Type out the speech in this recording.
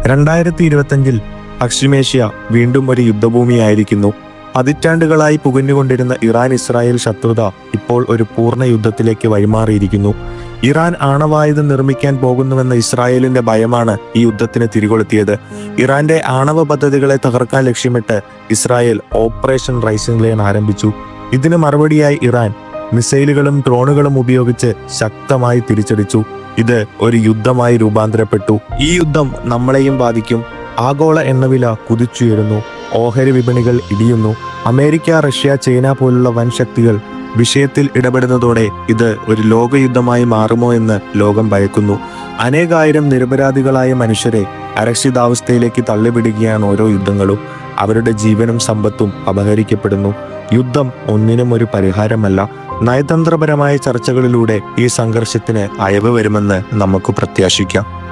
2025 പശ്ചിമേഷ്യ വീണ്ടും ഒരു യുദ്ധഭൂമിയായിരിക്കുന്നു. പതിറ്റാണ്ടുകളായി പുകഞ്ഞുകൊണ്ടിരുന്ന ഇറാൻ ഇസ്രായേൽ ശത്രുത ഇപ്പോൾ ഒരു പൂർണ്ണ യുദ്ധത്തിലേക്ക് വഴിമാറിയിരിക്കുന്നു. ഇറാൻ ആണവായുധം നിർമ്മിക്കാൻ പോകുന്നുവെന്ന ഇസ്രായേലിന്റെ ഭയമാണ് ഈ യുദ്ധത്തിന് തിരികൊളുത്തിയത്. ഇറാന്റെ ആണവ പദ്ധതികളെ തകർക്കാൻ ലക്ഷ്യമിട്ട് ഇസ്രായേൽ ഓപ്പറേഷൻ റൈസിംഗ് ലയൺ ആരംഭിച്ചു. ഇതിന് മറുപടിയായി ഇറാൻ മിസൈലുകളും ഡ്രോണുകളും ഉപയോഗിച്ച് ശക്തമായി തിരിച്ചടിച്ചു. ഇത് ഒരു യുദ്ധമായി രൂപാന്തരപ്പെട്ടു. ഈ യുദ്ധം നമ്മളെയും ബാധിക്കും. ആഗോള എണ്ണവില കുതിച്ചുയരുന്നു. ഓഹരി വിപണികൾ ഇടിയുന്നു. അമേരിക്ക, റഷ്യ, ചൈന പോലുള്ള വൻ ശക്തികൾ വിഷയത്തിൽ ഇടപെടുന്നതോടെ ഇത് ഒരു ലോകയുദ്ധമായി മാറുമോ എന്ന് ലോകം ഭയക്കുന്നു. അനേകായിരം നിരപരാധികളായ മനുഷ്യരെ അരക്ഷിതാവസ്ഥയിലേക്ക് തള്ളിവിടുകയാണ് ഓരോ യുദ്ധങ്ങളും. അവരുടെ ജീവനും സമ്പത്തും അപഹരിക്കപ്പെടുന്നു. യുദ്ധം ഒന്നിനും ഒരു പരിഹാരമല്ല. നയതന്ത്രപരമായ ചർച്ചകളിലൂടെ ഈ സംഘർഷത്തിന് അയവ് വരുമെന്ന് നമുക്ക് പ്രത്യാശിക്കാം.